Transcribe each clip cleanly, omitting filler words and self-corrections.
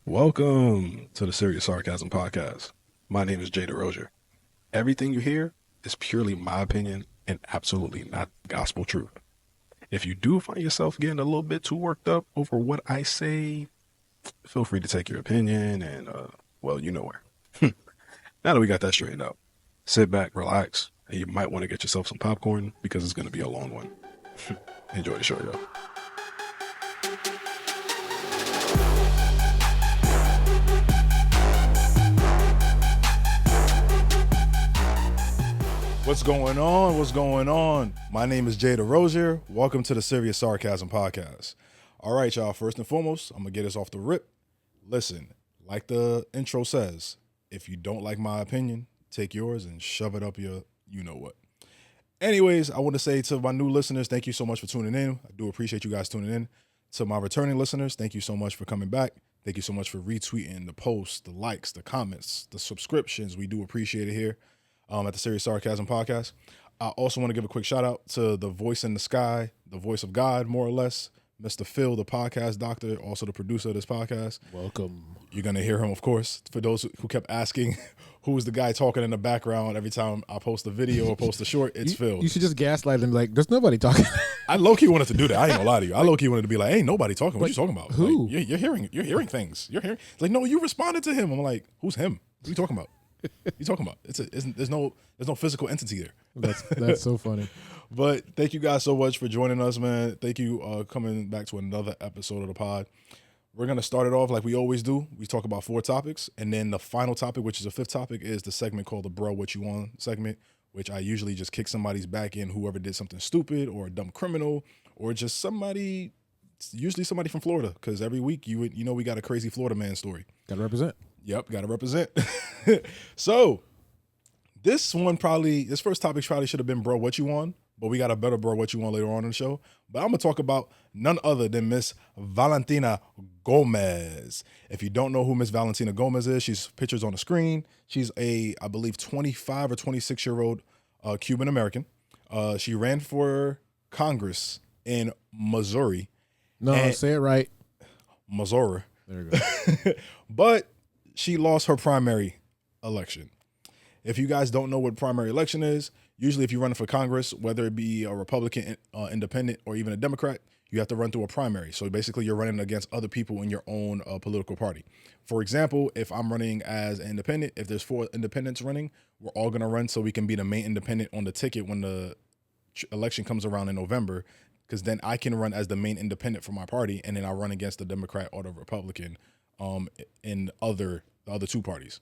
Welcome to the Serious Sarcasm Podcast. My name is Jay Derosier. Everything you hear is purely my opinion and absolutely not gospel truth. If you do find yourself getting a little bit too worked up over what I say, feel free to take your opinion and, well, you know where. Now that we got that straightened out, sit back, relax, and you might want to get yourself some popcorn because it's going to be a long one. Enjoy the show, y'all. What's going on? What's going on? My name is Jay Derosier. Welcome to the Serious Sarcasm Podcast. All right, y'all. First and foremost, I'm going to get us off the rip. Listen, like the intro says, if you don't like my opinion, take yours and shove it up your you-know-what. Anyways, I want to say to my new listeners, thank you so much for tuning in. I do appreciate you guys tuning in. To my returning listeners, thank you so much for coming back. Thank you so much for retweeting the posts, the likes, the comments, the subscriptions. We do appreciate it here. At the Serious Sarcasm Podcast. I also want to give a quick shout out to the voice in the sky, the voice of God, more or less, Mr. Phil, the podcast doctor, also the producer of this podcast. Welcome. You're going to hear him, of course. For those who kept asking who's the guy talking in the background every time I post a video or post a short, it's Phil. You should just gaslight them like, there's nobody talking. I low-key wanted to do that. I ain't gonna lie to you. I low-key wanted to be like, ain't nobody talking. What you talking about? Who? Like, you're hearing things. You're hearing. Like, no, you responded to him. I'm like, who's him? What are you talking about? You talking about? There's no physical entity there. That's so funny. But thank you guys so much for joining us, man. Thank you coming back to another episode of the pod. We're gonna start it off like we always do. We talk about 4 topics, and then the final topic, which is the 5th topic, is the segment called the Bro What You Want segment, which I usually just kick somebody's back in, whoever did something stupid or a dumb criminal or just somebody, usually somebody from Florida, because every week you know we got a crazy Florida man story. Gotta represent. Yep, got to represent. So this first topic probably should have been Bro What You Want, but we got a better Bro What You Want later on in the show. But I'm going to talk about none other than Miss Valentina Gomez. If you don't know who Miss Valentina Gomez is, she's pictures on the screen. She's I believe, 25 or 26-year-old Cuban American. She ran for Congress in Missouri. No, say it right. Missouri. There you go. But she lost her primary election. If you guys don't know what primary election is, usually if you're running for Congress, whether it be a Republican, independent, or even a Democrat, you have to run through a primary. So basically you're running against other people in your own political party. For example, if I'm running as an independent, if there's 4 independents running, we're all going to run so we can be the main independent on the ticket when the election comes around in November, because then I can run as the main independent for my party, and then I run against the Democrat or the Republican in the other 2 parties.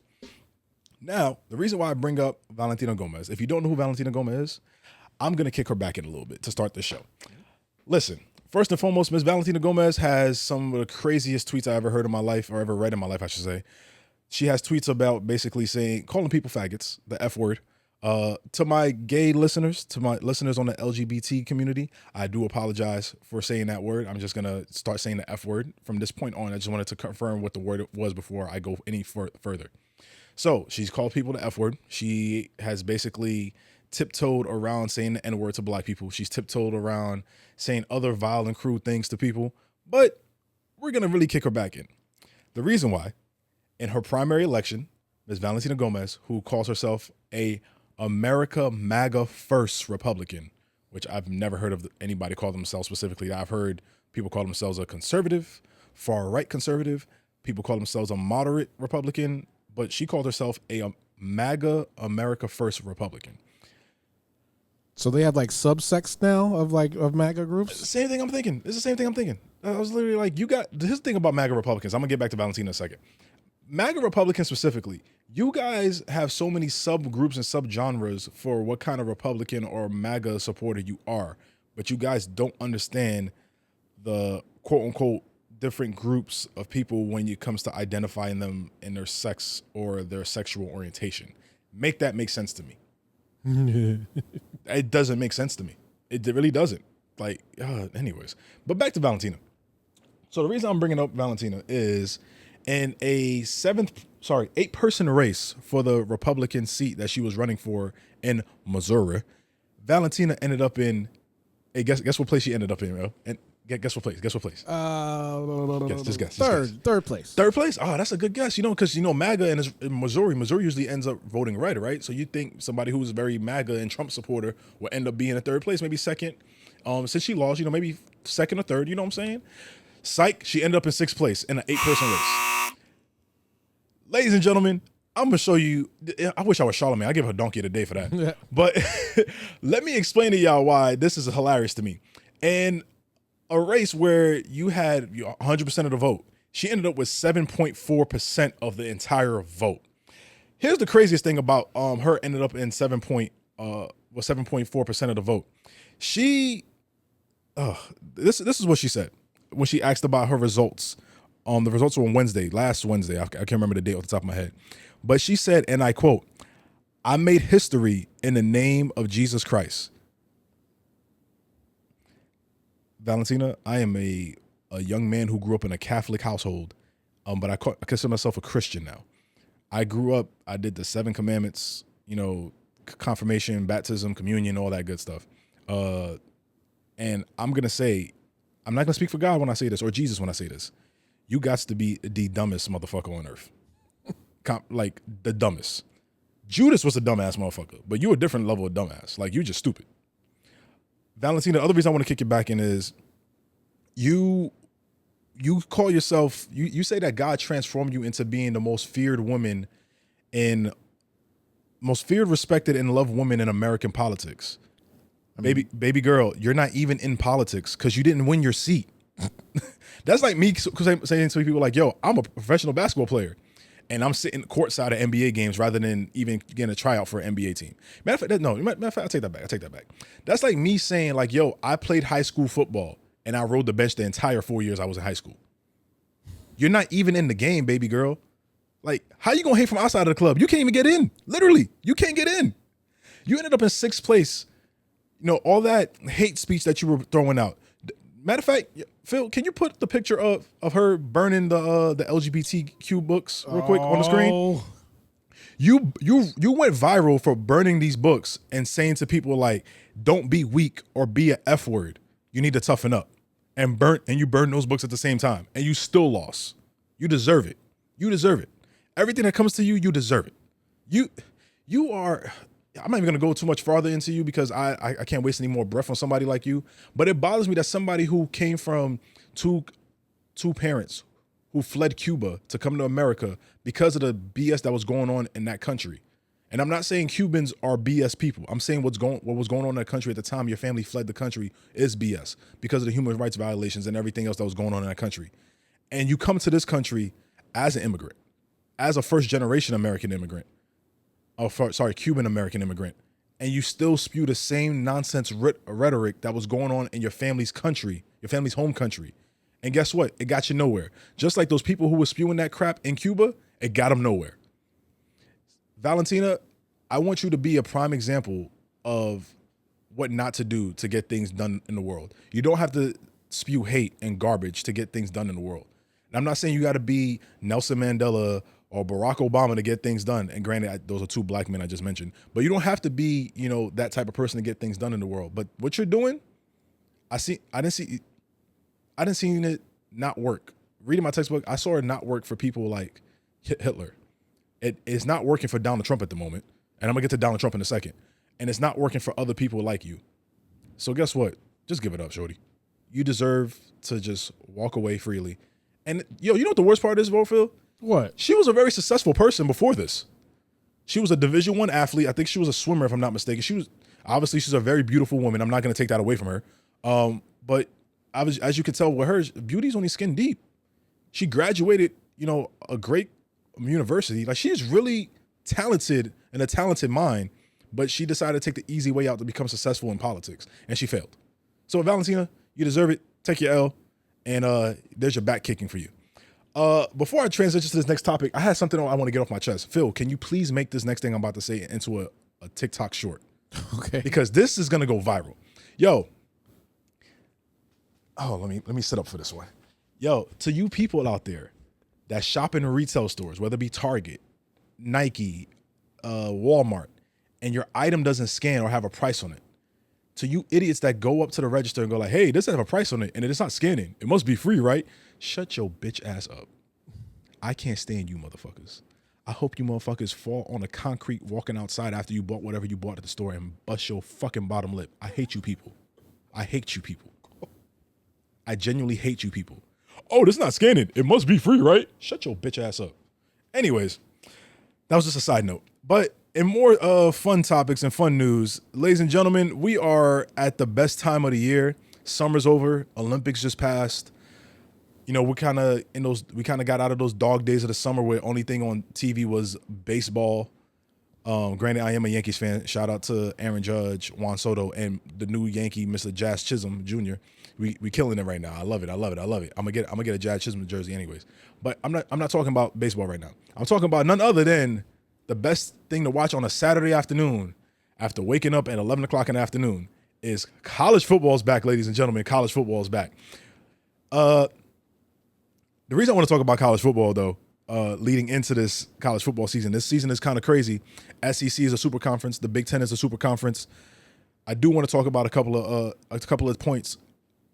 Now, the reason why I bring up Valentina Gomez, if you don't know who Valentina Gomez is, I'm going to kick her back in a little bit to start this show. Listen, first and foremost, Ms. Valentina Gomez has some of the craziest tweets I ever heard in my life, or ever read in my life, I should say. She has tweets about basically calling people faggots, the F word. To my gay listeners, to my listeners on the LGBT community, I do apologize for saying that word. I'm just going to start saying the F word from this point on. I just wanted to confirm what the word was before I go any further. So she's called people the F word. She has basically tiptoed around saying the N word to black people. She's tiptoed around saying other vile and crude things to people, but we're going to really kick her back in. The reason why, in her primary election, Ms. Valentina Gomez, who calls herself a America MAGA First Republican, which I've never heard of anybody call themselves specifically. I've heard people call themselves a conservative, far right conservative. People call themselves a moderate Republican, but she called herself a MAGA America First Republican. So they have like subsects now of MAGA groups? It's the same thing I'm thinking. It's the same thing I'm thinking. I was literally like, this is the thing about MAGA Republicans. I'm going to get back to Valentina in a second. MAGA Republicans specifically, you guys have so many subgroups and subgenres for what kind of Republican or MAGA supporter you are, but you guys don't understand the quote-unquote different groups of people when it comes to identifying them in their sex or their sexual orientation. Make that make sense to me. It doesn't make sense to me. It really doesn't. Anyways. But back to Valentina. So the reason I'm bringing up Valentina is in a 8-person race for the Republican seat that she was running for in Missouri, Valentina ended up in guess what place she ended up in, bro? And Guess what place? Guess what place? Just guess. Third place. Third place? Oh, that's a good guess. Because MAGA in Missouri usually ends up voting right? So you think somebody who's very MAGA and Trump supporter will end up being in third place, maybe second. Since she lost, maybe second or third. You know what I'm saying? Psych. She ended up in sixth place in an 8-person race. Ladies and gentlemen, I'm gonna show you. I wish I was Charlamagne. I give her a donkey today for that. Yeah. But let me explain to y'all why this is hilarious to me. And a race where you had 100% of the vote, she ended up with 7.4% of the entire vote. Here's the craziest thing about her ended up in 7.4% of the vote. This is what she said when she asked about her results. The results were on last Wednesday. I can't remember the date off the top of my head. But she said, and I quote, "I made history in the name of Jesus Christ." Valentina, I am a young man who grew up in a Catholic household, but I consider myself a Christian now. I grew up, I did the 7 commandments, confirmation, baptism, communion, all that good stuff. And I'm going to say, I'm not going to speak for God when I say this, or Jesus when I say this. You got to be the dumbest motherfucker on earth. Like, the dumbest. Judas was a dumbass motherfucker, but you a different level of dumbass. Like, you just stupid. Valentina, the other reason I want to kick you back in is you call yourself, you say that God transformed you into being the most feared woman most feared, respected, and loved woman in American politics. Baby girl, you're not even in politics because you didn't win your seat. That's like me saying to people like, yo, I'm a professional basketball player and I'm sitting courtside at NBA games rather than even getting a tryout for an NBA team. Matter of fact, I'll take that back. That's like me saying like, yo, I played high school football and I rode the bench the entire 4 years I was in high school. You're not even in the game, baby girl. Like, how you gonna hate from outside of the club? You can't even get in. Literally, you can't get in. You ended up in 6th place. All that hate speech that you were throwing out. Matter of fact, Phil, can you put the picture of her burning the LGBTQ books real quick on the screen? You went viral for burning these books and saying to people like, don't be weak or be an F word. You need to toughen up. And you burned those books at the same time. And you still lost. You deserve it. You deserve it. Everything that comes to you, you deserve it. You are... I'm not even going to go too much farther into you because I can't waste any more breath on somebody like you. But it bothers me that somebody who came from two parents who fled Cuba to come to America because of the BS that was going on in that country. And I'm not saying Cubans are BS people. I'm saying what was going on in that country at the time your family fled the country is BS because of the human rights violations and everything else that was going on in that country. And you come to this country as an immigrant, as a first-generation American immigrant. Cuban American immigrant, and you still spew the same nonsense rhetoric that was going on in your family's country, your family's home country. And guess what? It got you nowhere. Just like those people who were spewing that crap in Cuba, it got them nowhere. Valentina, I want you to be a prime example of what not to do to get things done in the world. You don't have to spew hate and garbage to get things done in the world. And I'm not saying you got to be Nelson Mandela or Barack Obama to get things done. And granted, those are 2 black men I just mentioned. But you don't have to be, that type of person to get things done in the world. But what you're doing, I didn't see it not work. Reading my textbook, I saw it not work for people like Hitler. It's not working for Donald Trump at the moment. And I'm going to get to Donald Trump in a second. And it's not working for other people like you. So guess what? Just give it up, shorty. You deserve to just walk away freely. And, you know what the worst part is, Phil? What? She was a very successful person before this. She was a Division I athlete. I think she was a swimmer, if I'm not mistaken. She's a very beautiful woman. I'm not going to take that away from her. But as you can tell with her, beauty's only skin deep. She graduated, a great university. Like, she's really talented and a talented mind, but she decided to take the easy way out to become successful in politics, and she failed. So, Valentina, you deserve it. Take your L, and there's your back kicking for you. Before I transition to this next topic, I had something I want to get off my chest. Phil, can you please make this next thing I'm about to say into a TikTok short? Okay. Because this is gonna go viral. Yo. Oh, let me sit up for this one. Yo, to you people out there that shop in retail stores, whether it be Target, Nike, Walmart, and your item doesn't scan or have a price on it, to you idiots that go up to the register and go like, hey, this doesn't have a price on it, and it's not scanning. It must be free, right? Shut your bitch ass up. I can't stand you motherfuckers. I hope you motherfuckers fall on the concrete walking outside after you bought whatever you bought at the store and bust your fucking bottom lip. I hate you people. I hate you people. I genuinely hate you people. Oh, this is not scanning. It must be free, right? Shut your bitch ass up. Anyways, that was just a side note. But in more fun topics and fun news, ladies and gentlemen, we are at the best time of the year. Summer's over. Olympics just passed. You know, we kind of got out of those dog days of the summer where only thing on TV was baseball. Granted, I am a Yankees fan. Shout out to Aaron Judge, Juan Soto, and the new Yankee, Mr. Jazz Chisholm Jr. We killing it right now. I love it. I'm gonna get a Jazz Chisholm jersey anyways. But I'm not talking about baseball right now. I'm talking about none other than the best thing to watch on a Saturday afternoon after waking up at 11 o'clock in the afternoon is college football's back, ladies and gentlemen. College football is back. The reason I want to talk about college football, though, leading into this college football season, this season is kind of crazy. SEC is a super conference. The Big Ten is a super conference. I do want to talk about a couple of points.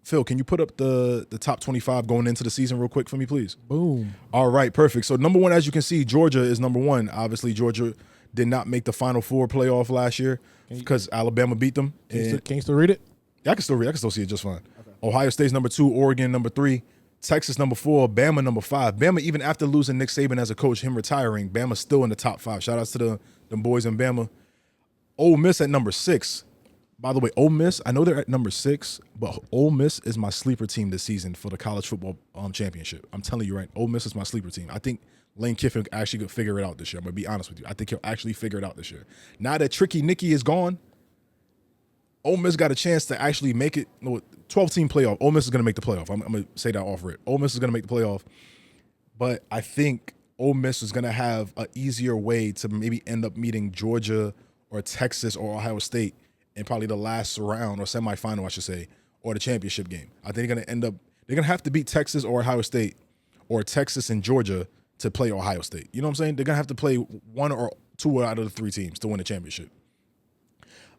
Phil, can you put up the top 25 going into the season real quick for me, please? Boom. All right, perfect. So number one, as you can see, Georgia is number one. Obviously, Georgia did not make the Final Four playoff last year because Alabama beat them. Can you still read it? Yeah, I can still read. I can still see it just fine. Okay. Ohio State's number 2, Oregon number 3, Texas number 4, Bama number 5. Bama, even after losing Nick Saban as a coach, him retiring, Bama's still in the top 5. Shout outs to them boys in Bama. Ole Miss at number 6. By the way, Ole Miss, I know they're at number 6, but Ole Miss is my sleeper team this season for the college football championship. I'm telling you, right? Ole Miss is my sleeper team. I think Lane Kiffin actually could figure it out this year. I'm going to be honest with you. I think he'll actually figure it out this year. Now that Tricky Nicky is gone, Ole Miss got a chance to actually make it. 12-team playoff. Ole Miss is going to make the playoff. I'm going to say that off rip. Ole Miss is going to make the playoff. But I think Ole Miss is going to have an easier way to maybe end up meeting Georgia or Texas or Ohio State in probably the last round or semifinal, I should say, or the championship game. I think they're going to have to beat Texas or Ohio State or Texas and Georgia to play Ohio State. You know what I'm saying? They're going to have to play 1 or 2 out of the 3 teams to win the championship.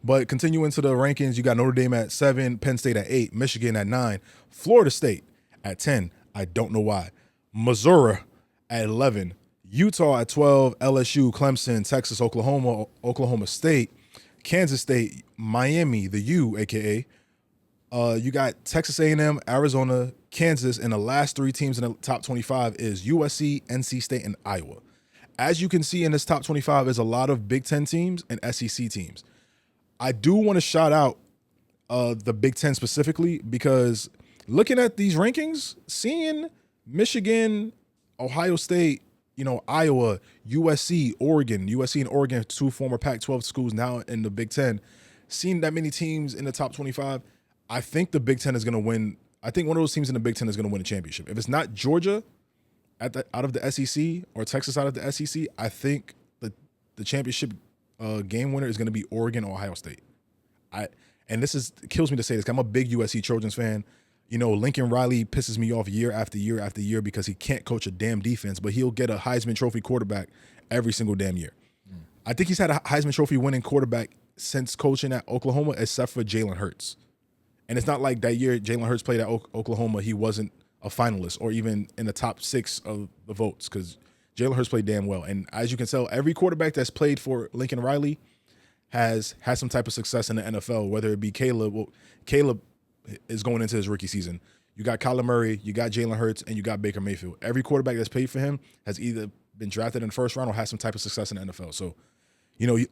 But continuing to the rankings, you got Notre Dame at 7, Penn State at 8, Michigan at 9, Florida State at 10. I don't know why. Missouri at 11, Utah at 12, LSU, Clemson, Texas, Oklahoma, Oklahoma State, Kansas State, Miami, the U, a.k.a. You got Texas A&M, Arizona, Kansas, and the last 3 teams in the top 25 is USC, NC State, and Iowa. As you can see in this top 25 is a lot of Big Ten teams and SEC teams. I do want to shout out the Big Ten specifically because looking at these rankings, seeing Michigan, Ohio State, Iowa, USC, Oregon, USC and Oregon, 2 former Pac-12 schools now in the Big Ten, seeing that many teams in the top 25, I think the Big Ten is going to win. I think one of those teams in the Big Ten is going to win a championship. If it's not Georgia out of the SEC or Texas out of the SEC, I think the championship game winner is going to be Oregon or Ohio State. It kills me to say this. I'm a big USC Trojans fan. Lincoln Riley pisses me off year after year after year because he can't coach a damn defense, but he'll get a Heisman Trophy quarterback every single damn year. I think he's had a Heisman Trophy winning quarterback since coaching at Oklahoma, except for Jalen Hurts. And it's not like that year Jalen Hurts played at Oklahoma, he wasn't a finalist or even in the top 6 of the votes because Jalen Hurts played damn well. And as you can tell, every quarterback that's played for Lincoln Riley has had some type of success in the NFL, whether it be Caleb. Well, Caleb is going into his rookie season. You got Kyler Murray, you got Jalen Hurts, and you got Baker Mayfield. Every quarterback that's played for him has either been drafted in the first round or has some type of success in the NFL. So,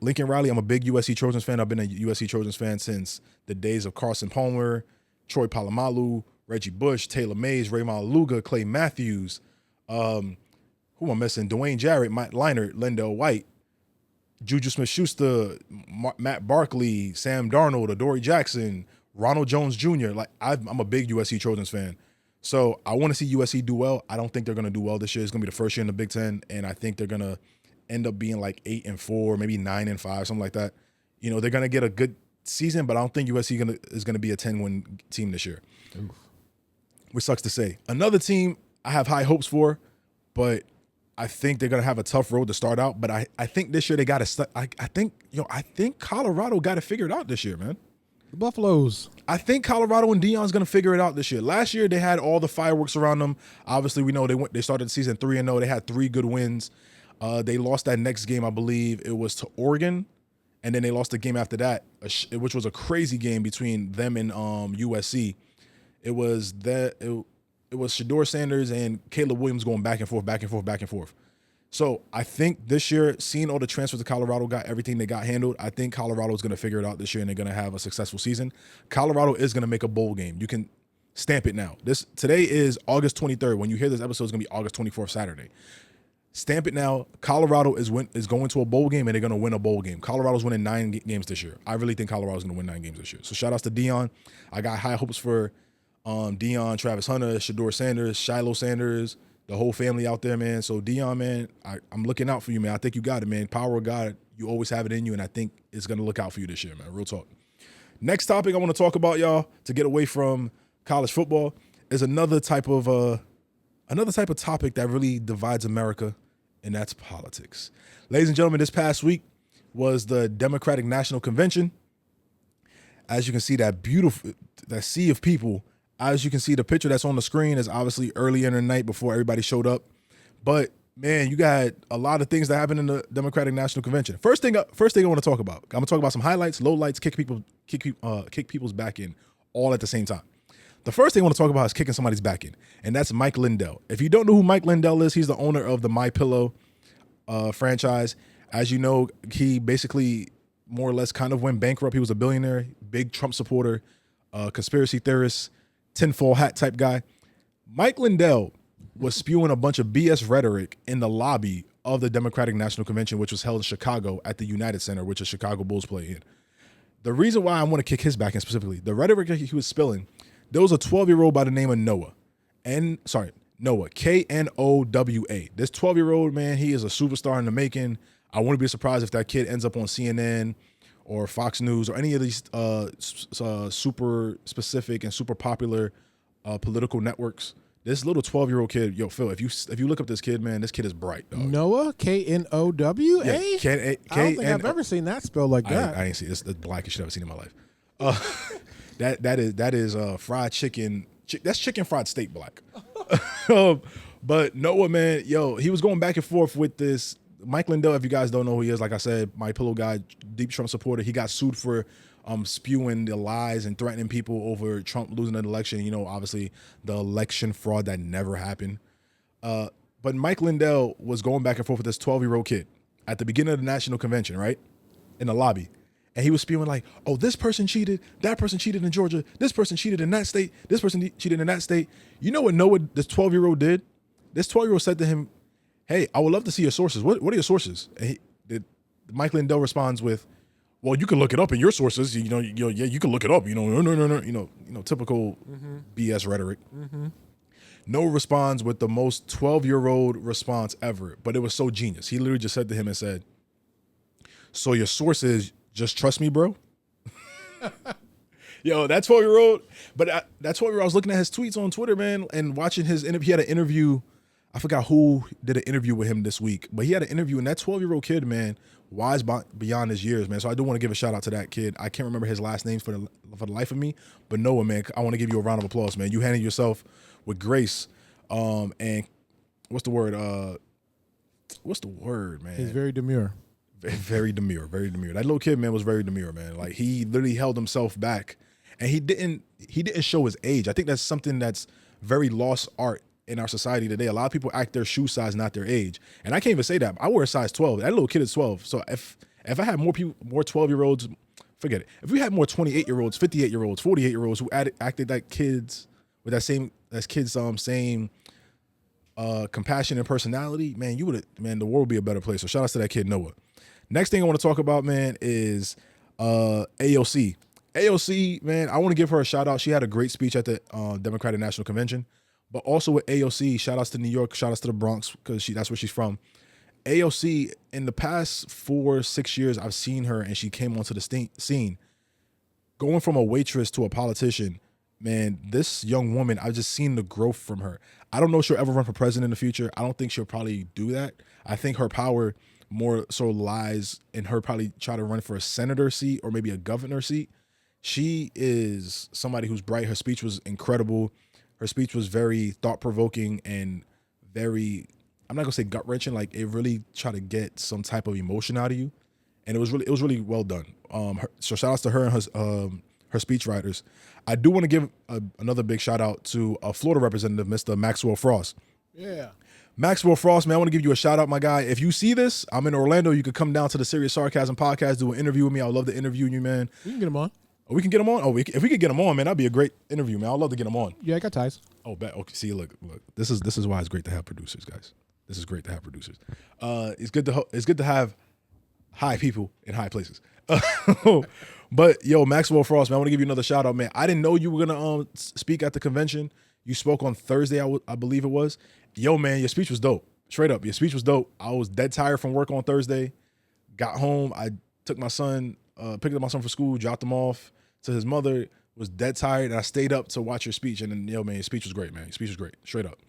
Lincoln Riley, I'm a big USC Trojans fan. I've been a USC Trojans fan since the days of Carson Palmer, Troy Polamalu, Reggie Bush, Taylor Mays, Raymond Luga, Clay Matthews, who am I missing? Dwayne Jarrett, Mike Leinart, Lindell White, Juju Smith-Schuster, Matt Barkley, Sam Darnold, Adoree Jackson, Ronald Jones Jr. I'm a big USC Trojans fan. So I want to see USC do well. I don't think they're going to do well this year. It's going to be the first year in the Big Ten, and I think they're going to end up being like 8-4, maybe 9-5, something like that. They're going to get a good season, but I don't think USC is going to be a 10-win team this year. Oof. Which sucks to say. Another team I have high hopes for, but I think they're gonna have a tough road to start out, but I think this year they got to. I think Colorado got to figure it out this year, man. The Buffaloes. I think Colorado and Deion's going to figure it out this year. Last year, they had all the fireworks around them. Obviously, we know they started the season 3-0. They had 3 good wins. They lost that next game, I believe it was to Oregon, and then they lost the game after that, which was a crazy game between them and USC. It was Shedeur Sanders and Caleb Williams going back and forth, back and forth, back and forth. So I think this year, seeing all the transfers to Colorado got everything they got handled, I think Colorado is going to figure it out this year and they're going to have a successful season. Colorado is going to make a bowl game. You can stamp it now. Today is August 23rd. When you hear this episode, it's going to be August 24th, Saturday. Stamp it now. Colorado is going to a bowl game and they're going to win a bowl game. Colorado's winning 9 games this year. I really think Colorado's going to win 9 games this year. So shout outs to Deion. I got high hopes for Deion, Travis Hunter, Shedeur Sanders, Shiloh Sanders, the whole family out there, man. So Deion, man, I'm looking out for you, man. I think you got it, man. Power of God, you always have it in you, and I think it's gonna look out for you this year, man. Real talk. Next topic I want to talk about, y'all, to get away from college football, is another type of topic that really divides America, and that's politics. Ladies and gentlemen, this past week was the Democratic National Convention. As you can see, that sea of people. As you can see, the picture that's on the screen is obviously early in the night before everybody showed up. But, man, you got a lot of things that happened in the Democratic National Convention. First thing I want to talk about. I'm going to talk about some highlights, lowlights, kick people's back in all at the same time. The first thing I want to talk about is kicking somebody's back in, and that's Mike Lindell. If you don't know who Mike Lindell is, he's the owner of the MyPillow franchise. As you know, he basically more or less kind of went bankrupt. He was a billionaire, big Trump supporter, conspiracy theorist, tinfoil hat type guy. Mike Lindell was spewing a bunch of BS rhetoric in the lobby of the Democratic National Convention, which was held in Chicago at the United Center, which the Chicago Bulls play in. The reason why I want to kick his back in specifically, the rhetoric he was spilling, there was a 12-year-old by the name of Noah, K-N-O-W-A. This 12-year-old, man, he is a superstar in the making. I wouldn't be surprised if that kid ends up on CNN or Fox News or any of these super specific and super popular political networks. This little 12-year-old kid, yo, Phil, if you look up this kid, man, this kid is bright, dog. Noah, K-N-O-W-A? Yeah, I don't think I've ever seen that spelled like that. I ain't seen it. It's the blackest shit I've ever seen in my life. That is fried chicken. That's chicken fried steak black. But Noah, man, yo, he was going back and forth with this. Mike Lindell, if you guys don't know who he is, like I said, my pillow guy, deep Trump supporter. He got sued for spewing the lies and threatening people over Trump losing an election. You know, obviously the election fraud that never happened. But Mike Lindell was going back and forth with this 12-year-old kid at the beginning of the national convention, right, in the lobby. And he was spewing like, oh, this person cheated, that person cheated in Georgia, this person cheated in that state, this person cheated in that state. You know what Noah, this 12-year-old did? This 12-year-old said to him, hey, I would love to see your sources. What are your sources? And Mike Lindell responds with, well, you can look it up in your sources. You can look it up. No, typical BS rhetoric. Mm-hmm. Noah responds with the most 12-year-old response ever, but it was so genius. He literally just said to him and said, so your source is just trust me, bro? Yo, that 12-year-old, but that 12-year-old, I was looking at his tweets on Twitter, man, and watching his interview. He had an interview. I forgot who did an interview with him this week, but he had an interview, and that 12-year-old kid, man, wise beyond his years, man. So I do want to give a shout out to that kid. I can't remember his last name for the life of me, but Noah, man, I want to give you a round of applause, man. You handled yourself with grace, and what's the word? Man? He's very demure. Very demure, very demure. That little kid, man, was very demure, man. Like, he literally held himself back, and he didn't show his age. I think that's something that's very lost art in our society today. A lot of people act their shoe size, not their age. And I can't even say that. I wear a size 12. That little kid is 12. So if I had more 12-year-olds, forget it. If we had more 28-year-olds, 58-year-olds, 48-year-olds who acted like kids with that same compassion and personality, man, the world would be a better place. So shout out to that kid, Noah. Next thing I want to talk about, man, is AOC. AOC, man, I want to give her a shout out. She had a great speech at the Democratic National Convention. But also with AOC, shout outs to New York, shout outs to the Bronx, because that's where she's from. AOC, in the past 4-6 years, I've seen her, and she came onto the scene. Going from a waitress to a politician, man, this young woman, I've just seen the growth from her. I don't know if she'll ever run for president in the future. I don't think she'll probably do that. I think her power more so lies in her probably try to run for a senator seat or maybe a governor seat. She is somebody who's bright. Her speech was incredible. Her speech was very thought-provoking and very, I'm not gonna say gut-wrenching, like it really tried to get some type of emotion out of you. And it was really well done. So shout outs to her and her speech writers. I do want to give another big shout out to a Florida representative, Mr. Maxwell Frost. Yeah. Maxwell Frost, man, I want to give you a shout out, my guy. If you see this, I'm in Orlando. You could come down to the Serious Sarcasm Podcast, do an interview with me. I would love to interview you, man. We can get him on. Oh, we can get him on? If we could get him on, man, that'd be a great interview, man. I'd love to get him on. Yeah, I got ties. Oh, okay. See, look. This is why it's great to have producers, guys. This is great to have producers. It's good to have high people in high places. But yo, Maxwell Frost, man, I want to give you another shout out, man. I didn't know you were gonna speak at the convention. You spoke on Thursday, I believe it was. Yo, man, your speech was dope. Straight up, your speech was dope. I was dead tired from work on Thursday. Got home, I took my son, picked up my son from school, dropped him off to his mother. Was dead tired, and I stayed up to watch your speech. And then, yo, man, your speech was great, man. Your speech was great, straight up.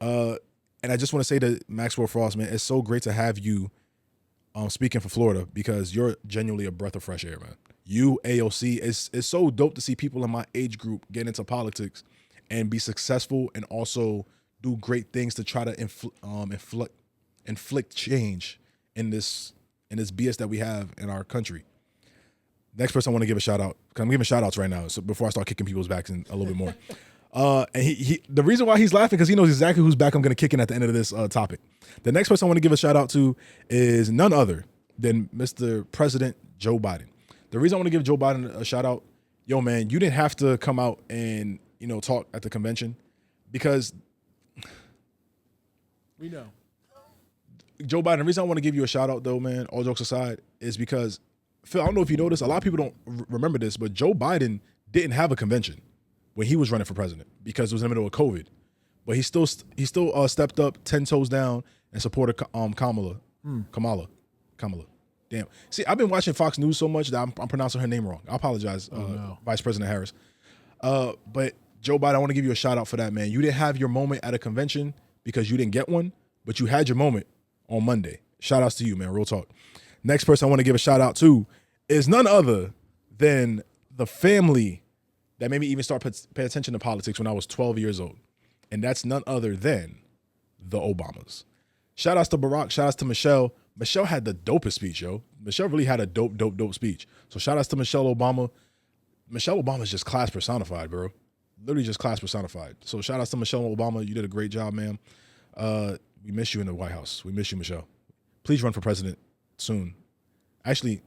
And I just want to say to Maxwell Frost, man, it's so great to have you speaking for Florida because you're genuinely a breath of fresh air, man. You, AOC, it's so dope to see people in my age group get into politics and be successful and also do great things to try to inflict change in this BS that we have in our country. Next person I want to give a shout out, because I'm giving shout outs right now, so before I start kicking people's backs in a little bit more. And he the reason why he's laughing because he knows exactly whose back I'm going to kick in at the end of this topic. The next person I want to give a shout out to is none other than Mr. President Joe Biden. The reason I want to give Joe Biden a shout out, yo, man, you didn't have to come out and, talk at the convention because we know. Joe Biden, the reason I want to give you a shout out though, man, all jokes aside, is because, Phil, I don't know if you noticed, a lot of people don't remember this, but Joe Biden didn't have a convention when he was running for president because it was in the middle of COVID. But he still stepped up 10 toes down and supported Kamala. Damn. See, I've been watching Fox News so much that I'm pronouncing her name wrong. I apologize, Vice President Harris. But Joe Biden, I want to give you a shout out for that, man. You didn't have your moment at a convention because you didn't get one, but you had your moment on Monday. Shout outs to you, man. Real talk. Next person I want to give a shout out to is none other than the family that made me even start pay attention to politics when I was 12 years old. And that's none other than the Obamas. Shout outs to Barack. Shout outs to Michelle. Michelle had the dopest speech, yo. Michelle really had a dope speech. So shout outs to Michelle Obama. Michelle Obama is just class personified, bro. Literally just class personified. So shout outs to Michelle Obama. You did a great job, man. We miss you in the White House. We miss you, Michelle. Please run for president soon. Actually,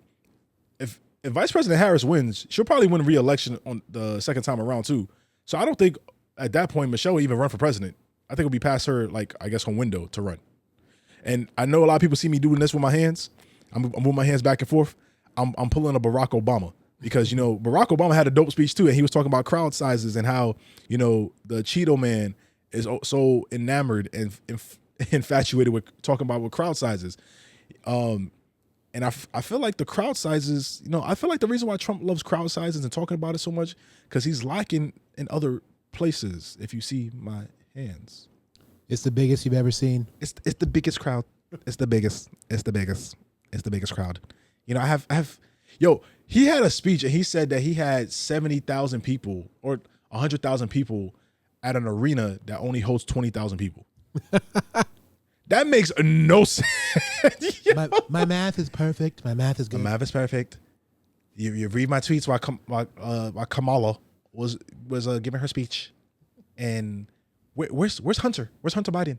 if Vice President Harris wins, she'll probably win re-election on the second time around too. So I don't think at that point Michelle will even run for president. I think it'll be past her, like, I guess, her window to run. And I know a lot of people see me doing this with my hands. I'm moving my hands back and forth. I'm pulling a Barack Obama because, Barack Obama had a dope speech too. And he was talking about crowd sizes and how, the Cheeto man is so enamored and infatuated with talking about with crowd sizes. And I feel like the crowd sizes, I feel like the reason why Trump loves crowd sizes and talking about it so much, because he's lacking in other places. If you see my hands. It's the biggest you've ever seen. It's the biggest crowd. It's the biggest crowd. I have, he had a speech and he said that he had 70,000 people or 100,000 people at an arena that only holds 20,000 people. That makes no sense. My math is perfect. My math is good. My math is perfect. You read my tweets while Kamala was giving her speech, and where's Hunter? Where's Hunter Biden?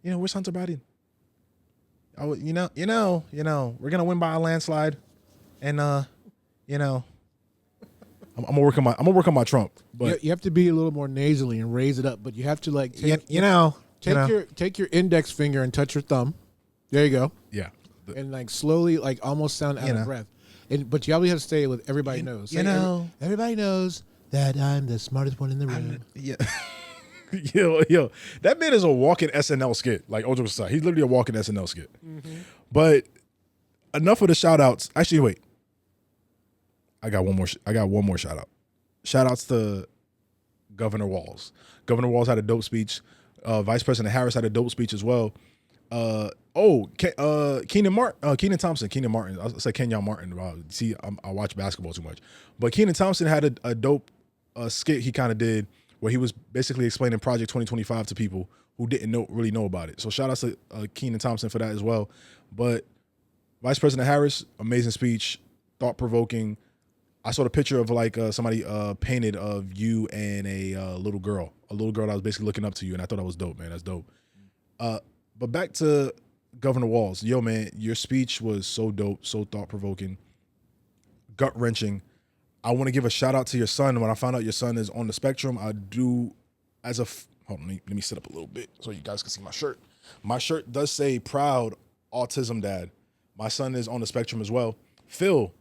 Where's Hunter Biden? Oh, we're gonna win by a landslide, and I'm gonna work on my Trump. But you have to be a little more nasally and raise it up. But you have to take your index finger and touch your thumb. There you go. Yeah. And slowly, almost sound out of breath. But you always have to say it with everybody knows. Everybody knows that I'm the smartest one in the room. Yeah. Yo, that man is a walking SNL skit. Like, all jokes aside, he's literally a walking SNL skit. Mm-hmm. But enough of the shout outs. Actually, wait. I got one more shout out. Shout outs to Governor Walz. Governor Walz had a dope speech. Vice President Harris had a dope speech as well. Keenan Thompson. I said Kenyon Martin. See, I watch basketball too much. But Keenan Thompson had a dope skit he kind of did where he was basically explaining Project 2025 to people who didn't really know about it. So shout out to Keenan Thompson for that as well. But Vice President Harris, amazing speech, thought-provoking. I saw the picture of like somebody painted of you and a little girl that was basically looking up to you, and I thought that was dope, man. That's dope. But back to Governor Walz. Yo, man, your speech was so dope, so thought-provoking, gut-wrenching. I want to give a shout-out to your son. When I found out your son is on the spectrum, I do, hold on, let me sit up a little bit so you guys can see my shirt. My shirt does say proud autism dad. My son is on the spectrum as well. Phil,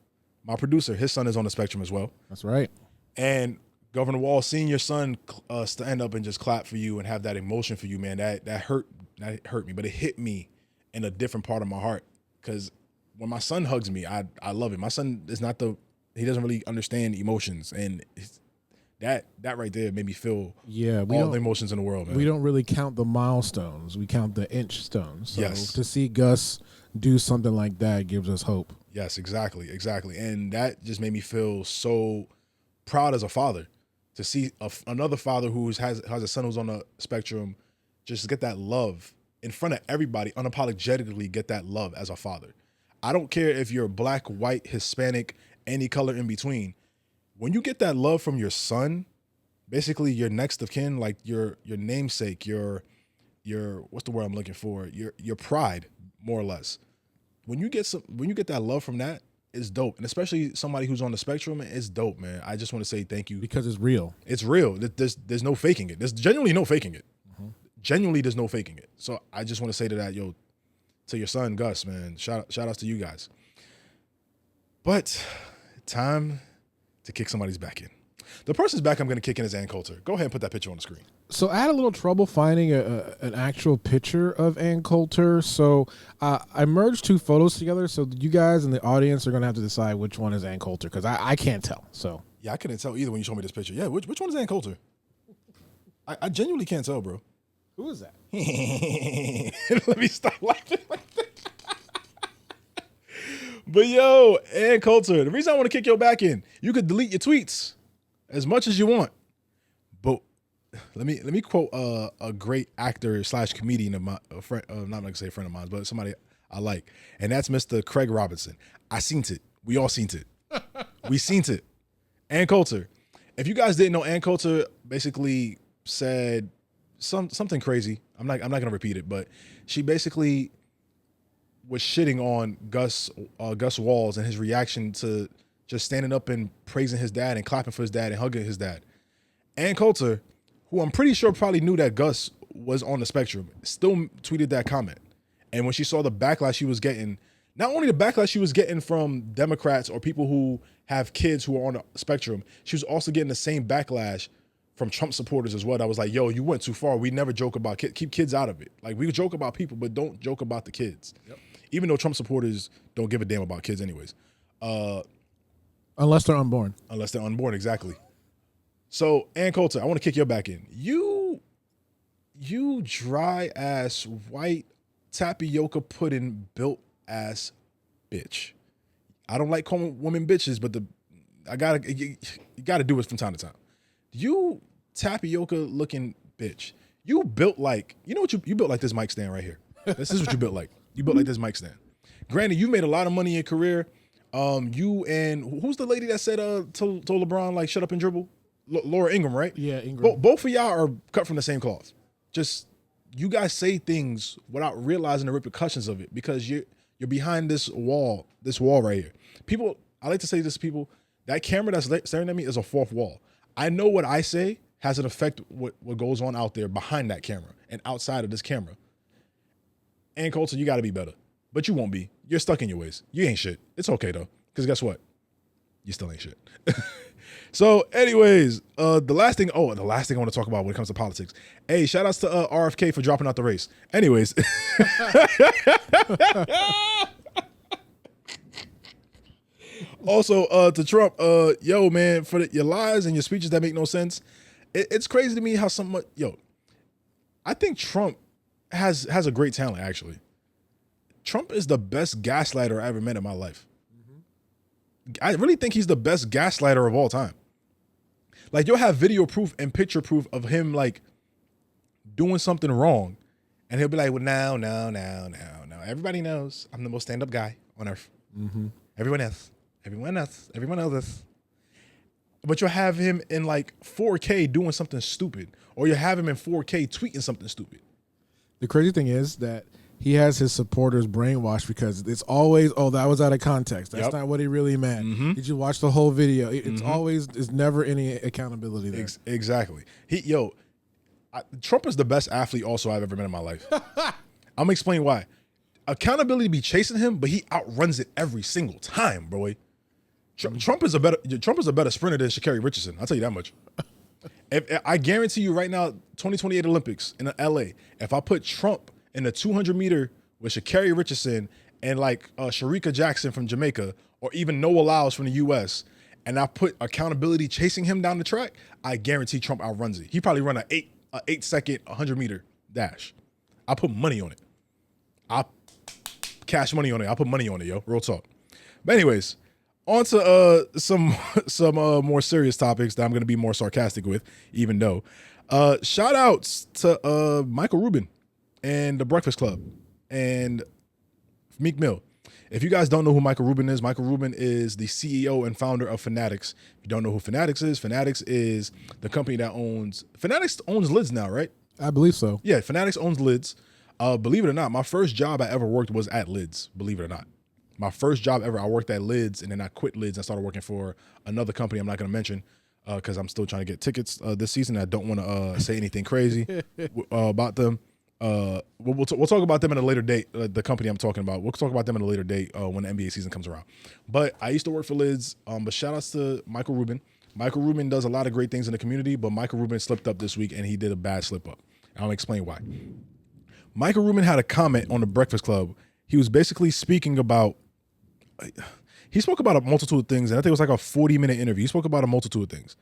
my producer, his son is on the spectrum as well. That's right. And Governor Walz, seeing your son stand up and just clap for you and have that emotion for you, man, that hurt me, but it hit me in a different part of my heart. Because when my son hugs me, I love it. My son is he doesn't really understand emotions, and that right there made me feel all the emotions in the world, man. We don't really count the milestones. We count the inch stones. So yes. To see Gus do something like that gives us hope. Yes, exactly. And that just made me feel so proud as a father to see another father who has a son who's on the spectrum just get that love in front of everybody, unapologetically get that love as a father. I don't care if you're black, white, Hispanic, any color in between. When you get that love from your son, basically your next of kin, like your namesake, your what's the word I'm looking for? Your pride, more or less. When you get that love from that, it's dope. And especially somebody who's on the spectrum, it's dope, man. I just want to say thank you. Because it's real. It's real. There's no faking it. There's genuinely no faking it. Mm-hmm. Genuinely, there's no faking it. So I just want to say to that, to your son, Gus, man, shout outs to you guys. But time to kick somebody's back in. The person's back I'm going to kick in is Ann Coulter. Go ahead and put that picture on the screen. So I had a little trouble finding an actual picture of Ann Coulter. So I merged two photos together. So you guys in the audience are going to have to decide which one is Ann Coulter, because I can't tell. So yeah, I couldn't tell either when you showed me this picture. Yeah, which one is Ann Coulter? I genuinely can't tell, bro. Who is that? Let me stop laughing like that. But yo, Ann Coulter, the reason I want to kick your back in, you could delete your tweets as much as you want, but let me quote a great actor / comedian of my friend, not gonna say a friend of mine, but somebody I like, and that's Mr. Craig Robinson. I seen it. We all seen it. We seen it. Ann Coulter. If you guys didn't know, Ann Coulter basically said something crazy. I'm not gonna repeat it, but she basically was shitting on Gus Walz and his reaction to just standing up and praising his dad and clapping for his dad and hugging his dad. Ann Coulter, who I'm pretty sure probably knew that Gus was on the spectrum, still tweeted that comment. And when she saw the backlash she was getting, not only the backlash she was getting from Democrats or people who have kids who are on the spectrum, she was also getting the same backlash from Trump supporters as well. I was like, yo, you went too far. We never joke about kids. Keep kids out of it. Like, we joke about people, but don't joke about the kids. Yep. Even though Trump supporters don't give a damn about kids anyways. Unless they're unborn. Unless they're unborn, exactly. So, Ann Coulter, I want to kick your back in. You dry ass white tapioca pudding built ass bitch. I don't like calling women bitches, but you gotta do it from time to time. You tapioca looking bitch. You built like, you know what you built like this mic stand right here. This is what you built like. You built like this mic stand. Granted, you made a lot of money in your career. You and who's the lady that said told LeBron like shut up and dribble? Laura Ingraham, right? Yeah, Ingraham. Both of y'all are cut from the same cloth. Just you guys say things without realizing the repercussions of it because you're behind this wall right here. People, I like to say this to people, that camera that's staring at me is a fourth wall. I know what I say has an effect what goes on out there behind that camera and outside of this camera. Ann Coulter, you got to be better. But you won't be. You're stuck in your ways. You ain't shit. It's okay, though. Because guess what? You still ain't shit. So, anyways, the last thing I want to talk about when it comes to politics. Hey, shout outs to RFK for dropping out the race. Anyways. Also, to Trump, yo, man, for your lies and your speeches that make no sense, it's crazy to me how I think Trump has a great talent, actually. Trump is the best gaslighter I ever met in my life. I really think he's the best gaslighter of all time. Like, you'll have video proof and picture proof of him, like, doing something wrong. And he'll be like, well, no. Everybody knows I'm the most stand-up guy on earth. Mm-hmm. Everyone else knows this. But you'll have him in, like, 4K doing something stupid. Or you'll have him in 4K tweeting something stupid. The crazy thing is that he has his supporters brainwashed because it's always, oh, that was out of context. That's not what he really meant. Mm-hmm. Did you watch the whole video? It's always, there's never any accountability there. Exactly. Trump is the best athlete also I've ever met in my life. I'm going to explain why. Accountability be chasing him, but he outruns it every single time, bro. Trump is a better sprinter than Sha'Carri Richardson. I'll tell you that much. If I guarantee you right now, 2028 Olympics in LA, if I put Trump in the 200 meter with Sha'Carri Richardson and like Sharika Jackson from Jamaica, or even Noah Lyles from the US, and I put accountability chasing him down the track, I guarantee Trump outruns it. He probably run an 8-second 100 meter dash. I put money on it. I cash money on it. I put money on it, yo. Real talk. But anyways, on to some more serious topics that I'm going to be more sarcastic with, even though. Shout outs to Michael Rubin and the Breakfast Club and Meek Mill. If you guys don't know who Michael Rubin is the CEO and founder of Fanatics. If you don't know who Fanatics is the company that Fanatics owns Lids now, right? I believe so. Yeah, Fanatics owns Lids. Believe it or not, my first job I ever worked was at Lids, believe it or not. My first job ever, I worked at Lids, and then I quit Lids and started working for another company I'm not going to mention because I'm still trying to get tickets this season. I don't want to say anything crazy about them. We'll talk about them at a later date, the company I'm talking about. We'll talk about them at a later date when the NBA season comes around. But I used to work for Lids, but shout outs to Michael Rubin. Michael Rubin does a lot of great things in the community, but Michael Rubin slipped up this week, and he did a bad slip up. I'll explain why. Michael Rubin had a comment on the Breakfast Club. He was basically speaking about, he spoke about a multitude of things, and I think it was like a 40-minute interview. He spoke about a multitude of things,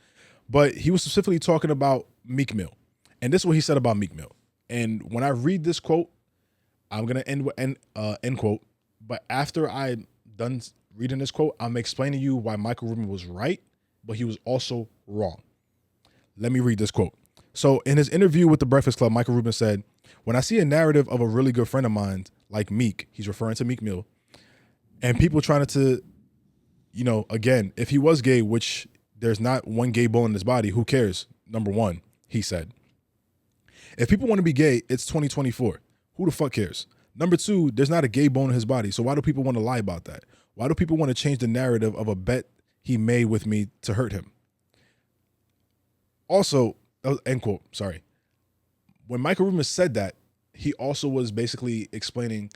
but he was specifically talking about Meek Mill. And this is what he said about Meek Mill. And when I read this quote, I'm going to end with end quote. But after I'm done reading this quote, I'm explaining to you why Michael Rubin was right, but he was also wrong. Let me read this quote. So in his interview with the Breakfast Club, Michael Rubin said, when I see a narrative of a really good friend of mine, like Meek, he's referring to Meek Mill, and people trying to, again, if he was gay, which there's not one gay bone in his body, who cares? Number one, he said. If people want to be gay, it's 2024. Who the fuck cares? Number two, there's not a gay bone in his body, so why do people want to lie about that? Why do people want to change the narrative of a bet he made with me to hurt him? Also, end quote, sorry. When Michael Rubin said that, he also was basically explaining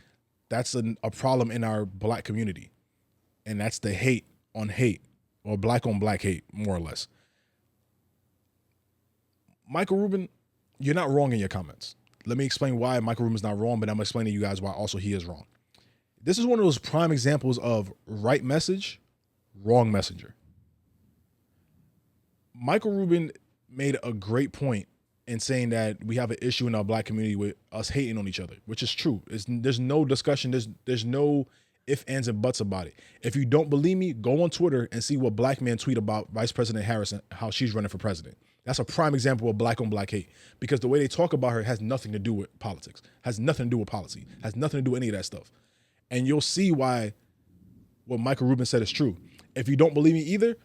that's a problem in our black community. And that's the hate on hate, or black on black hate, more or less. Michael Rubin, you're not wrong in your comments. Let me explain why Michael Rubin's not wrong, but I'm explaining to you guys why also he is wrong. This is one of those prime examples of right message, wrong messenger. Michael Rubin made a great point in saying that we have an issue in our black community with us hating on each other, which is true. There's no discussion. There's no ifs, ands, and buts about it. If you don't believe me, go on Twitter and see what black men tweet about Vice President Harris and how she's running for president. That's a prime example of black on black hate, because the way they talk about her has nothing to do with politics, has nothing to do with policy, has nothing to do with any of that stuff. And you'll see why what Michael Rubin said is true. If you don't believe me either,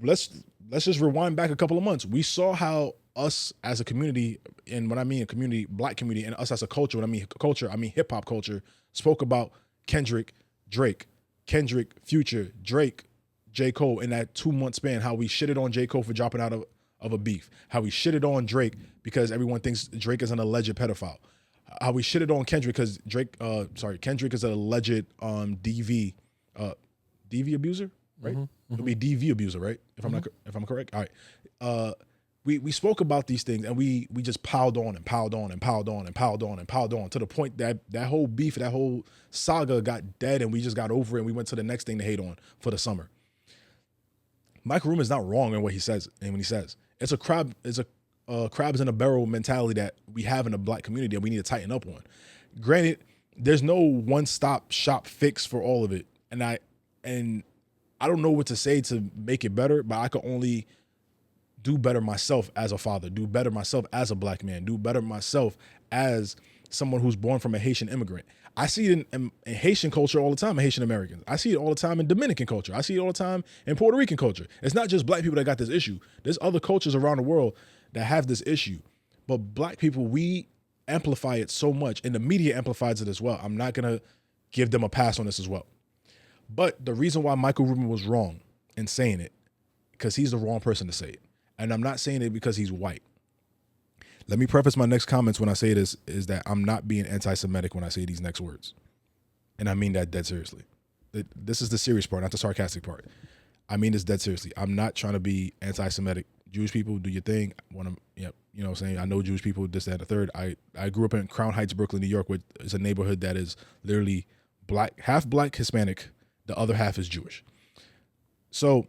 let's just rewind back a couple of months. We saw how us as a community, and when I mean a community, black community, and us as a culture, when I mean culture, I mean hip hop culture, spoke about Kendrick, Future, Drake, J. Cole in that 2-month span, how we shitted on J. Cole for dropping out of a beef, how we shitted on Drake because everyone thinks Drake is an alleged pedophile, how we shitted on Kendrick because Kendrick is an alleged DV abuser, right? Mm-hmm. It'll be DV abuser, right? If I'm correct. All right. We spoke about these things, and we just piled on and piled on and piled on and piled on and piled on to the point that whole beef, that whole saga got dead, and we just got over it, and we went to the next thing to hate on for the summer. Michael Rubin is not wrong in what he says, and when he says it's a crabs in a barrel mentality that we have in the black community that we need to tighten up on. Granted, there's no one-stop shop fix for all of it. And I don't know what to say to make it better, but I can only do better myself as a father, do better myself as a black man, do better myself as someone who's born from a Haitian immigrant. I see it in Haitian culture all the time, Haitian Americans. I see it all the time in Dominican culture. I see it all the time in Puerto Rican culture. It's not just black people that got this issue. There's other cultures around the world that have this issue. But black people, we amplify it so much, and the media amplifies it as well. I'm not going to give them a pass on this as well. But the reason why Michael Rubin was wrong in saying it, because he's the wrong person to say it. And I'm not saying it because he's white. Let me preface my next comments when I say this is that I'm not being anti-Semitic when I say these next words. And I mean that dead seriously. This is the serious part, not the sarcastic part. I mean this dead seriously. I'm not trying to be anti-Semitic. Jewish people, do your thing. You know what I'm saying? I know Jewish people, this, that, and the third. I grew up in Crown Heights, Brooklyn, New York, which is a neighborhood that is literally half black, Hispanic. The other half is Jewish. So,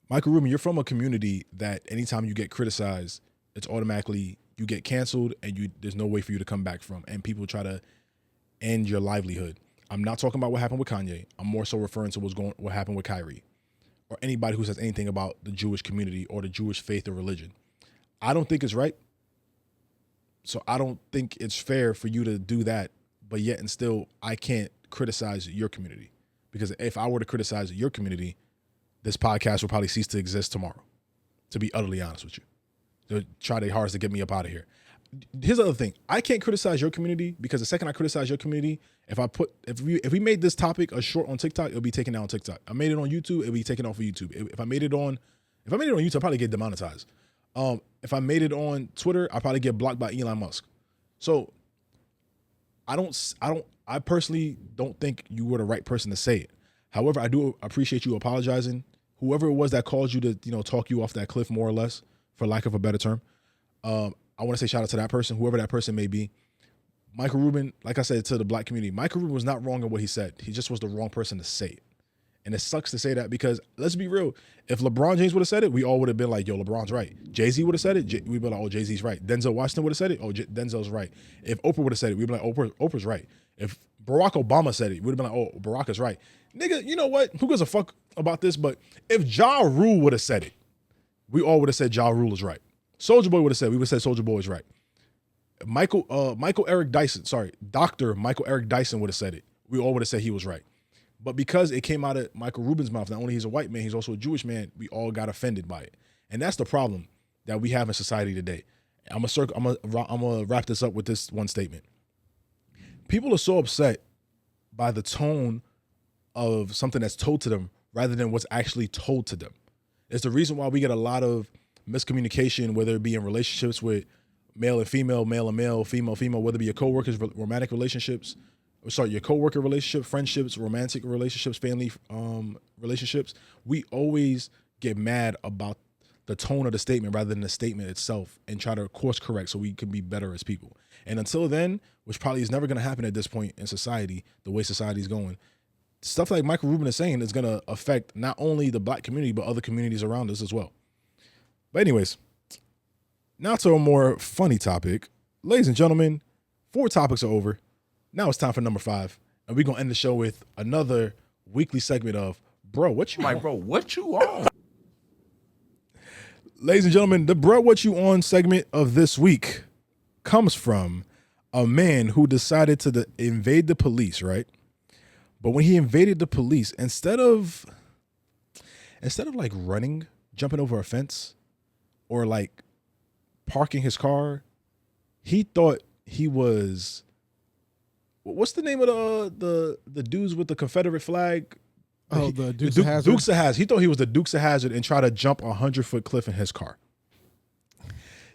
Michael Rubin, you're from a community that anytime you get criticized, it's automatically you get canceled and there's no way for you to come back from. And people try to end your livelihood. I'm not talking about what happened with Kanye. I'm more so referring to what happened with Kyrie or anybody who says anything about the Jewish community or the Jewish faith or religion. I don't think it's right. So I don't think it's fair for you to do that, but yet and still I can't criticize your community. Because if I were to criticize your community, this podcast will probably cease to exist tomorrow, to be utterly honest with you. They'll try their hardest to get me up out of here. Here's the other thing. I can't criticize your community because the second I criticize your community, if we made this topic a short on TikTok, it'll be taken down on TikTok. I made it on YouTube, it'll be taken off of YouTube. If I made it on YouTube, I'll probably get demonetized. If I made it on Twitter, I'll probably get blocked by Elon Musk. So I personally don't think you were the right person to say it. However, I do appreciate you apologizing. Whoever it was that caused you to, talk you off that cliff, more or less, for lack of a better term. I want to say shout out to that person, whoever that person may be. Michael Rubin, like I said, to the black community, Michael Rubin was not wrong in what he said. He just was the wrong person to say it. And it sucks to say that because let's be real. If LeBron James would have said it, we all would have been like, yo, LeBron's right. Jay-Z would have said it, we'd be like, oh, Jay-Z's right. Denzel Washington would have said it, oh, Denzel's right. If Oprah would have said it, we'd be like, Oprah's right. If Barack Obama said it, we'd have been like, oh, Barack is right. Nigga, you know what? Who gives a fuck about this? But if Ja Rule would have said it, we all would have said Ja Rule is right. Soulja Boy would have said, we would have said Soulja Boy is right. Michael Eric Dyson, Dr. Michael Eric Dyson would have said it. We all would have said he was right. But because it came out of Michael Rubin's mouth, not only he's a white man, he's also a Jewish man, we all got offended by it. And that's the problem that we have in society today. I'm gonna wrap this up with this one statement. People are so upset by the tone of something that's told to them rather than what's actually told to them. It's the reason why we get a lot of miscommunication, whether it be in relationships with male and female, male and male, female, female, whether it be your coworkers, romantic relationships, your coworker relationship, friendships, romantic relationships, family relationships. We always get mad about the tone of the statement rather than the statement itself and try to course correct so we can be better as people. And until then, which probably is never going to happen at this point in society, the way society's going, stuff like Michael Rubin is saying is going to affect not only the black community, but other communities around us as well. But anyways, now to a more funny topic. Ladies and gentlemen, 4 topics are over. Now it's time for number 5. And we're going to end the show with another weekly segment of Bro, What You On? Bro, what you on? Ladies and gentlemen, the Bro, What You On segment of this week comes from a man who decided to invade the police, right? But when he invaded the police, instead of like running, jumping over a fence, or like parking his car, he thought he was, what's the name of the dudes with the Confederate flag? Oh, the Dukes of Hazzard. Dukes of Hazzard. He thought he was the Dukes of Hazzard and tried to jump a 100-foot cliff in his car.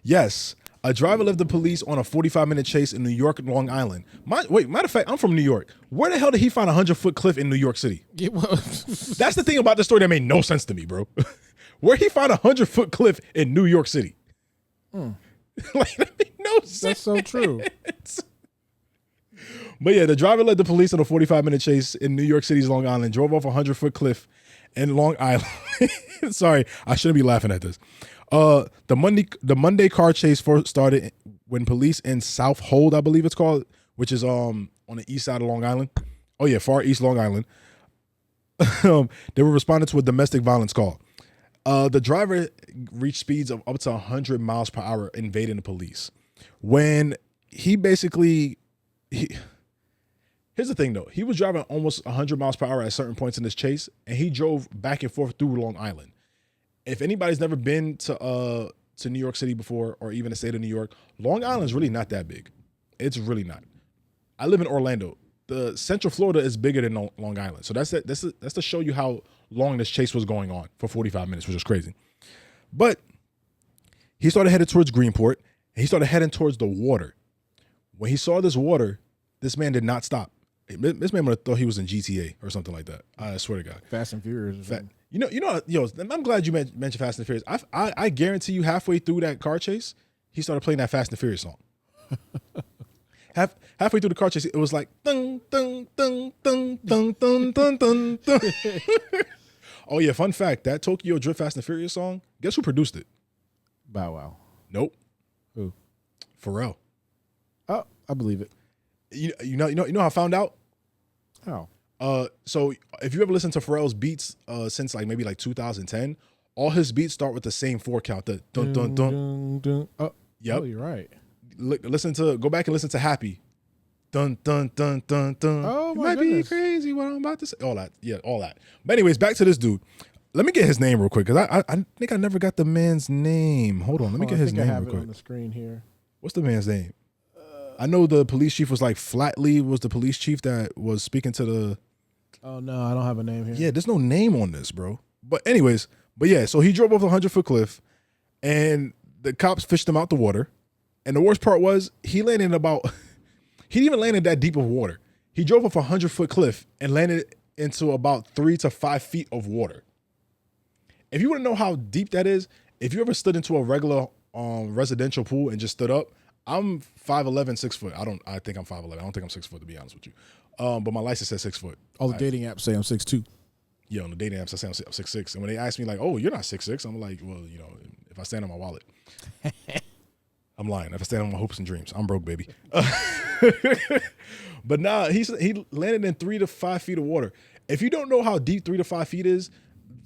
Yes, a driver left the police on a 45-minute chase in New York, Long Island. Matter of fact, I'm from New York. Where the hell did he find a 100-foot cliff in New York City? Yeah, well, that's the thing about the story that made no sense to me, bro. Where he found a 100-foot cliff in New York City? Like, that made no sense. That's so true. But yeah, the driver led the police on a 45-minute chase in New York City's Long Island, drove off a 100-foot cliff in Long Island. Sorry, I shouldn't be laughing at this. The Monday car chase first started when police in South Hold, I believe it's called, which is on the east side of Long Island. Oh yeah, far east Long Island. They were responding to a domestic violence call. The driver reached speeds of up to 100 miles per hour, invading the police. When he basically, here's the thing though, he was driving almost 100 miles per hour at certain points in this chase, and he drove back and forth through Long Island. If anybody's never been to New York City before, or even the state of New York, Long Island's really not that big. It's really not. I live in Orlando. The Central Florida is bigger than Long Island. So that's to show you how long this chase was going on for 45 minutes, which is crazy. But he started headed towards Greenport, and he started heading towards the water. When he saw this water, this man did not stop. This man would have thought he was in GTA or something like that. I swear to God. Fast and Furious. I'm glad you mentioned Fast and Furious. I guarantee you halfway through that car chase, he started playing that Fast and Furious song. Halfway through the car chase, it was like dun dun dun dun dun dun dun dun dun. Oh yeah, fun fact, that Tokyo Drift Fast and Furious song, guess who produced it? Bow Wow. Nope. Who? Pharrell. Oh, I believe it. You know how I found out? How? So if you ever listen to Pharrell's beats since maybe 2010, all his beats start with the same 4 count. The dun dun dun. Dun. Oh, yep. Oh, you're right. Go back and listen to Happy. Dun dun dun dun dun. Oh it my might goodness. be crazy what I'm about to say. All that. Yeah, all that. But anyways, back to this dude. Let me get his name real quick, because I think I never got the man's name. Hold on, let me get his name I have real it quick. on the screen here. What's the man's name? I know the police chief was Flatley was the police chief that was speaking to the. Oh no, I don't have a name here. Yeah, there's no name on this, bro. But anyways, so he drove off a 100-foot cliff, and the cops fished him out the water. And the worst part was he landed he didn't even land in that deep of water. He drove off a 100-foot cliff and landed into about 3 to 5 feet of water. If you want to know how deep that is, if you ever stood into a regular residential pool and just stood up, I'm 5'11", 6 foot. I think I'm 5'11". I don't think I'm 6 foot, to be honest with you. But my license says 6 foot. All the dating apps say I'm 6'2". Yeah, on the dating apps I say I'm 6'6". And when they ask me oh, you're not 6'6", I'm like, well, if I stand on my wallet. I'm lying. If I stand on my hopes and dreams, I'm broke, baby. But nah, he landed in 3 to 5 feet of water. If you don't know how deep 3 to 5 feet is,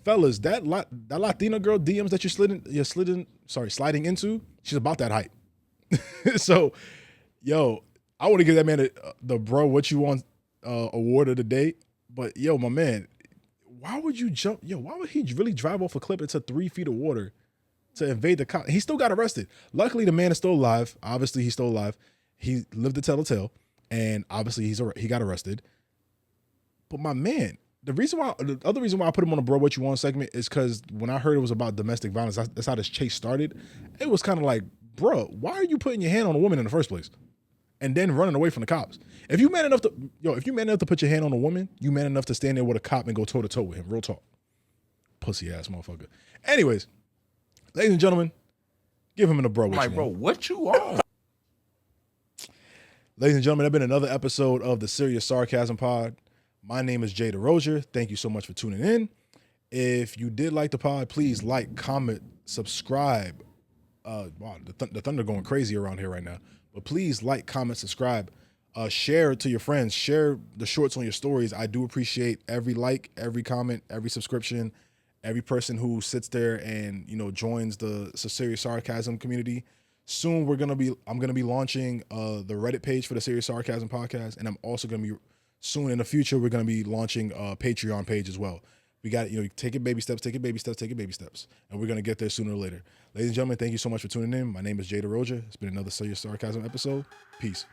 fellas, that Latina girl DMs that you're sliding into, she's about that height. So, yo, I want to give that man the bro what you want award of the day. But yo, my man, why would you jump? Yo, why would he really drive off a cliff into 3 feet of water to invade the cop? He still got arrested. Luckily, the man is still alive. Obviously, he's still alive. He lived to tell the tale, and obviously he got arrested. But my man, the other reason why I put him on the bro what you want segment is because when I heard it was about domestic violence, that's how this chase started. It was kind of like, bro, why are you putting your hand on a woman in the first place? And then running away from the cops. If you man enough to put your hand on a woman, you man enough to stand there with a cop and go toe to toe with him. Real talk. Pussy ass motherfucker. Anyways, ladies and gentlemen, give him a bro what you want. What you want? Ladies and gentlemen, that's been another episode of the Serious Sarcasm Pod. My name is Jay Derosier. Thank you so much for tuning in. If you did like the pod, please like, comment, subscribe. Wow, the thunder going crazy around here right now. But please like, comment, subscribe. Share it to your friends. Share the shorts on your stories. I do appreciate every like, every comment, every subscription, every person who sits there and joins the Serious Sarcasm community. Soon I'm gonna be launching the Reddit page for the Serious Sarcasm Podcast, and I'm also gonna be soon in the future we're gonna be launching a Patreon page as well. We got take it baby steps, and we're gonna get there sooner or later. Ladies and gentlemen, thank you so much for tuning in. My name is Jay Derosier. It's been another Serious Sarcasm episode. Peace.